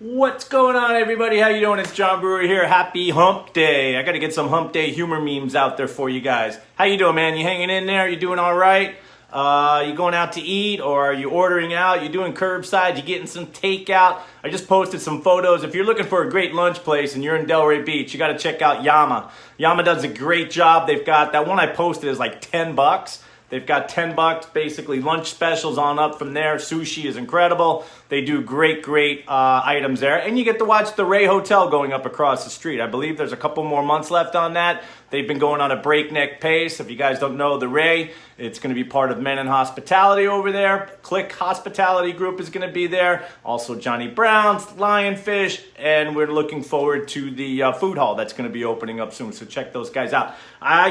What's going on, everybody? How you doing? It's John Brewer here. Happy Hump Day. I got to get some Hump Day humor memes out there for you guys. How you doing, man? You hanging in there? You doing all right? You going out to eat, or are you ordering out? You doing curbside? You getting some takeout? I just posted some photos. If you're looking for a great lunch place and you're in Delray Beach, you got to check out Yama. Yama does a great job. They've got that one I posted is like $10. They've got $10, basically lunch specials on up from there. Sushi is incredible. They do great items there. And you get to watch the Ray Hotel going up across the street. I believe there's a couple more months left on that. They've been going on a breakneck pace. If you guys don't know the Ray, it's going to be part of Men in Hospitality over there. Click Hospitality Group is going to be there. Also Johnny Brown's, Lionfish, and we're looking forward to the food hall that's going to be opening up soon. So check those guys out.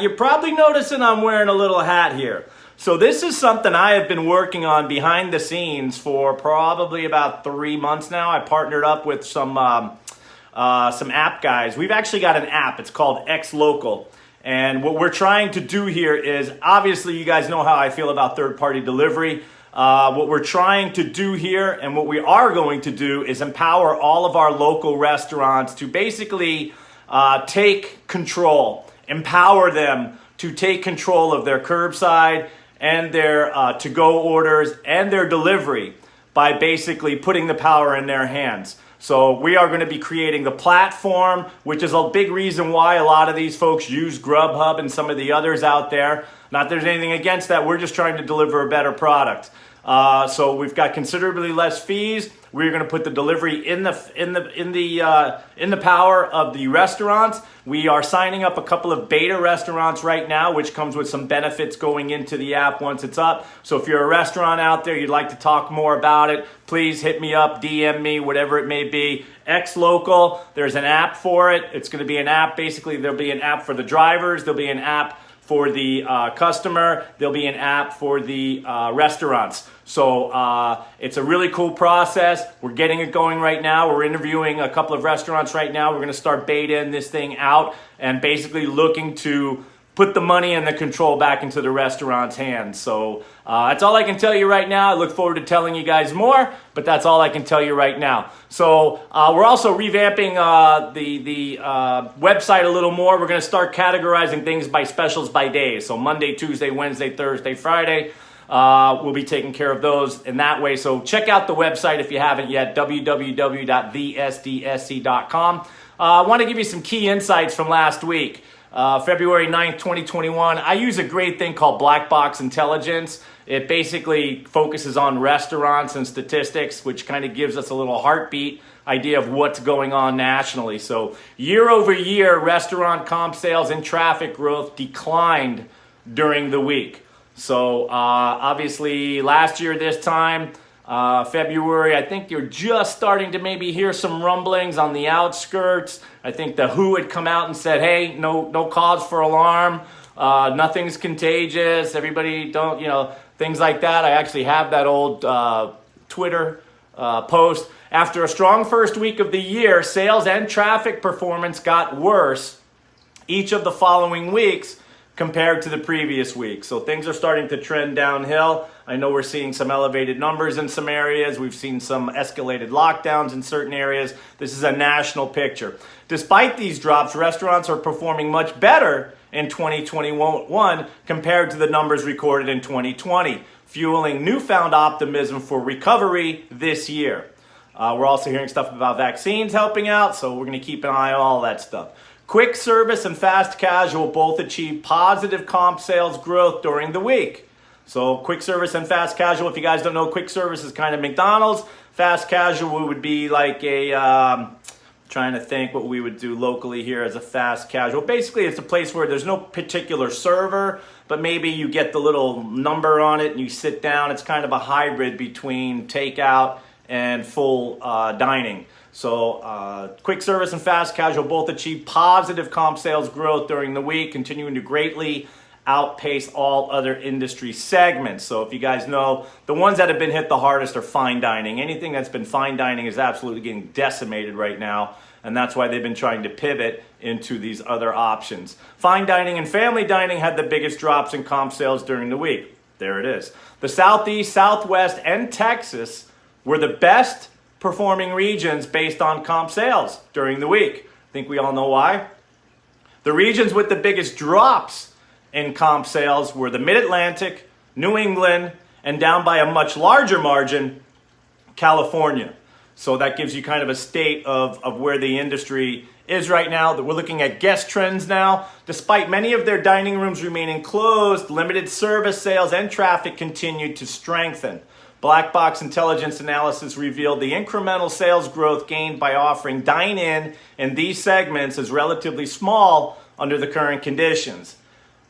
You're probably noticing I'm wearing a little hat here. So this is something I have been working on behind the scenes for probably about 3 months now. I partnered up with some app guys. We've actually got an app. It's called XLOCL. And what we're trying to do here is, obviously you guys know how I feel about third-party delivery. What we're trying to do here and what we are going to do is empower all of our local restaurants to basically take control, empower them to take control of their curbside and their to-go orders and their delivery by basically putting the power in their hands. So we are going to be creating the platform, which is a big reason why a lot of these folks use Grubhub and some of the others out there. Not that there's anything against that. We're just trying to deliver a better product. So we've got considerably less fees. We're going to put the delivery in the power of the restaurants. We are signing up a couple of beta restaurants right now, which comes with some benefits going into the app once it's up. So if you're a restaurant out there, you'd like to talk more about it, please hit me up, DM me, whatever it may be. XLOCL, there's an app for it. It's going to be an app. Basically, there'll be an app for the drivers. There'll be an app for the customer. There'll be an app for the restaurants. So it's a really cool process. We're getting it going right now. We're interviewing a couple of restaurants right now. We're going to start beta-ing this thing out and basically looking to put the money and the control back into the restaurant's hands. So that's all I can tell you right now. I look forward to telling you guys more, but that's all I can tell you right now. So we're also revamping the website a little more. We're going to start categorizing things by specials by day. So Monday, Tuesday, Wednesday, Thursday, Friday. We'll be taking care of those in that way. So check out the website if you haven't yet, www.thesdsc.com. I want to give you some key insights from last week. February 9th, 2021. I use a great thing called Black Box Intelligence. It basically focuses on restaurants and statistics, which kind of gives us a little heartbeat idea of what's going on nationally. So year over year, restaurant comp sales and traffic growth declined during the week. So obviously last year this time, February, I think you're just starting to maybe hear some rumblings on the outskirts. I think the WHO had come out and said, hey, no cause for alarm. Nothing's contagious. Everybody don't, things like that. I actually have that old Twitter post. After a strong first week of the year, sales and traffic performance got worse each of the following weeks compared to the previous week. So things are starting to trend downhill. I know we're seeing some elevated numbers in some areas. We've seen some escalated lockdowns in certain areas. This is a national picture. Despite these drops, restaurants are performing much better in 2021 compared to the numbers recorded in 2020, fueling newfound optimism for recovery this year. We're also hearing stuff about vaccines helping out, so we're going to keep an eye on all that stuff. Quick service and fast casual both achieved positive comp sales growth during the week. So quick service and fast casual, if you guys don't know, quick service is kind of McDonald's. Fast casual would be like trying to think what we would do locally here as a fast casual. Basically, it's a place where there's no particular server, but maybe you get the little number on it and you sit down. It's kind of a hybrid between takeout and full dining. So quick service and fast casual both achieved positive comp sales growth during the week, continuing to greatly outpace all other industry segments. So if you guys know, the ones that have been hit the hardest are fine dining. Anything that's been fine dining is absolutely getting decimated right now, and that's why they've been trying to pivot into these other options. Fine dining and family dining had the biggest drops in comp sales during the week. There it is. The Southeast, Southwest, and Texas were the best performing regions based on comp sales during the week. I think we all know why. The regions with the biggest drops in comp sales were the Mid-Atlantic, New England, and down by a much larger margin, California. So that gives you kind of a state of where the industry is right now. That we're looking at guest trends now. Despite many of their dining rooms remaining closed, limited service sales and traffic continued to strengthen. Black Box Intelligence analysis revealed the incremental sales growth gained by offering dine-in in these segments is relatively small under the current conditions.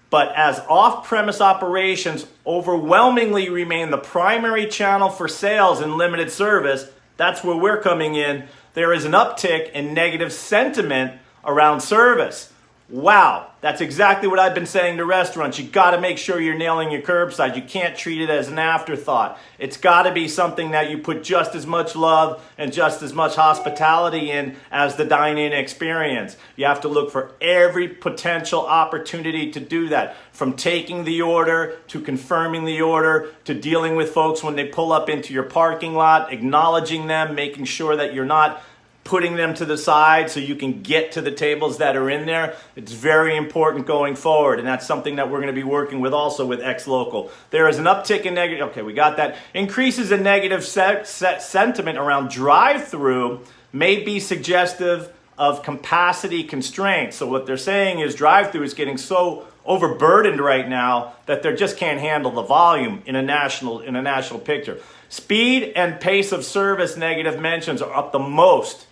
But as off-premise operations overwhelmingly remain the primary channel for sales in limited service, that's where we're coming in, there is an uptick in negative sentiment around service. Wow, that's exactly what I've been saying to restaurants. You got to make sure you're nailing your curbside. You can't treat it as an afterthought. It's got to be something that you put just as much love and just as much hospitality in as the dine-in experience. You have to look for every potential opportunity to do that, from taking the order to confirming the order to dealing with folks when they pull up into your parking lot, acknowledging them, making sure that you're not putting them to the side so you can get to the tables that are in there. It's very important going forward, and that's something that we're going to be working with also with XLOCL. There is an uptick in negative, okay, we got that. Increases in negative sentiment around drive-through may be suggestive of capacity constraints. So what they're saying is drive-through is getting so overburdened right now that they just can't handle the volume in a national picture. Speed and pace of service negative mentions are up the most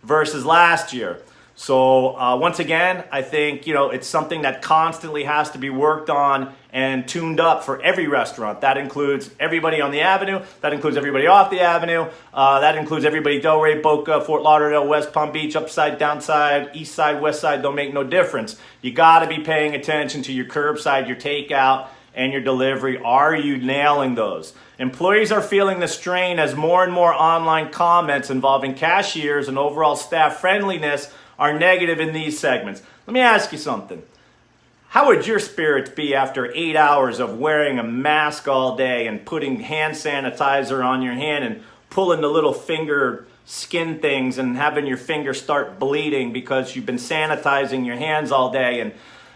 versus last year. So once again, I think it's something that constantly has to be worked on and tuned up for every restaurant. That includes everybody on the avenue. That includes everybody off the avenue. That includes everybody Delray, Boca, Fort Lauderdale, West Palm Beach, upside, downside, east side, west side. Don't make no difference. You got to be paying attention to your curbside, your takeout, and your delivery. Are you nailing those? Employees are feeling the strain as more and more online comments involving cashiers and overall staff friendliness are negative in these segments. Let me ask you something. How would your spirits be after 8 hours of wearing a mask all day and putting hand sanitizer on your hand and pulling the little finger skin things and having your finger start bleeding because you've been sanitizing your hands all day, and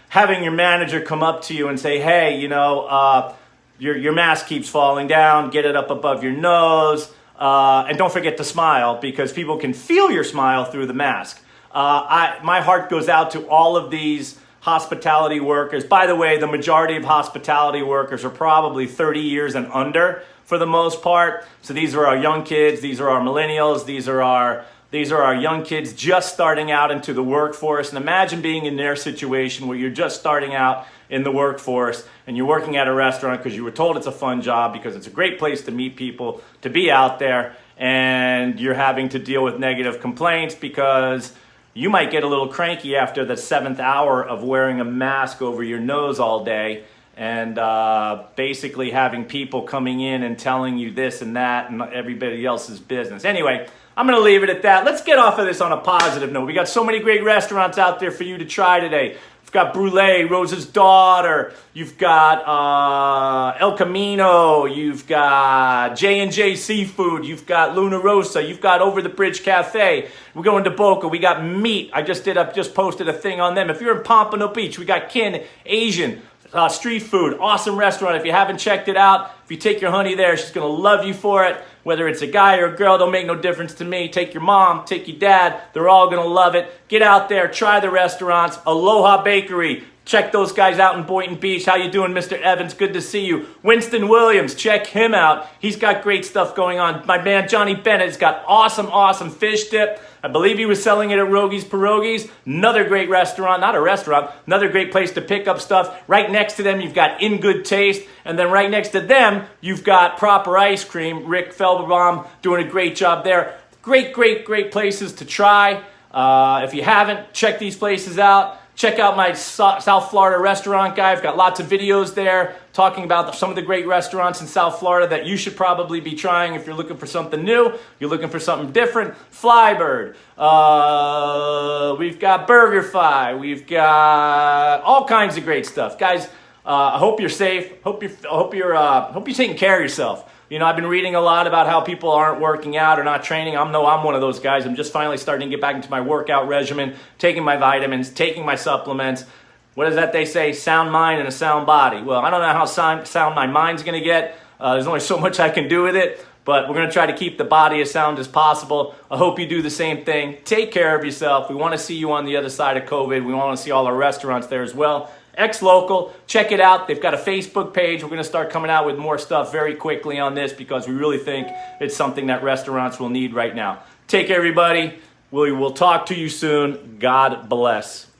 having your manager come up to you and say, hey, your mask keeps falling down, get it up above your nose, and don't forget to smile, because people can feel your smile through the mask. My heart goes out to all of these hospitality workers. By the way, the majority of hospitality workers are probably 30 years and under for the most part. So these are our young kids, these are our millennials, these are our young kids just starting out into the workforce. And imagine being in their situation where you're just starting out in the workforce and you're working at a restaurant because you were told it's a fun job, because it's a great place to meet people, to be out there, and you're having to deal with negative complaints because you might get a little cranky after the 7th hour of wearing a mask over your nose all day, and basically having people coming in and telling you this and that and everybody else's business. Anyway, I'm going to leave it at that. Let's get off of this on a positive note. We got so many great restaurants out there for you to try today. We've got Brûlée, Rose's Daughter. You've got El Camino. You've got J&J Seafood. You've got Luna Rosa. You've got Over the Bridge Cafe. We're going to Boca. We got Meat. I just posted a thing on them. If you're in Pompano Beach, we got Kin Asian. Street food, awesome restaurant. If you haven't checked it out, if you take your honey there, she's going to love you for it. Whether it's a guy or a girl, don't make no difference to me. Take your mom, take your dad. They're all going to love it. Get out there, try the restaurants. Aloha Bakery. Check those guys out in Boynton Beach. How you doing, Mr. Evans? Good to see you. Winston Williams, check him out. He's got great stuff going on. My man Johnny Bennett's got awesome fish dip. I believe he was selling it at Rogi's Pierogies. Another great restaurant, not a restaurant, another great place to pick up stuff. Right next to them, you've got In Good Taste. And then right next to them, you've got Proper Ice Cream. Rick Felberbaum doing a great job there. Great places to try. If you haven't, check these places out. Check out my South Florida restaurant guy. I've got lots of videos there talking about some of the great restaurants in South Florida that you should probably be trying if you're looking for something new, you're looking for something different. Flybird. We've got BurgerFi. We've got all kinds of great stuff. Guys, I hope you're safe. Hope you're taking care of yourself. You know, I've been reading a lot about how people aren't working out or not training. I'm one of those guys. I'm just finally starting to get back into my workout regimen, taking my vitamins, taking my supplements. What is that they say? Sound mind and a sound body. Well, I don't know how sound my mind's going to get. There's only so much I can do with it, but we're going to try to keep the body as sound as possible. I hope you do the same thing. Take care of yourself. We want to see you on the other side of COVID. We want to see all our restaurants there as well. XLOCL, check it out. They've got a Facebook page. We're going to start coming out with more stuff very quickly on this because we really think it's something that restaurants will need right now. Take care, everybody. We will talk to you soon. God bless.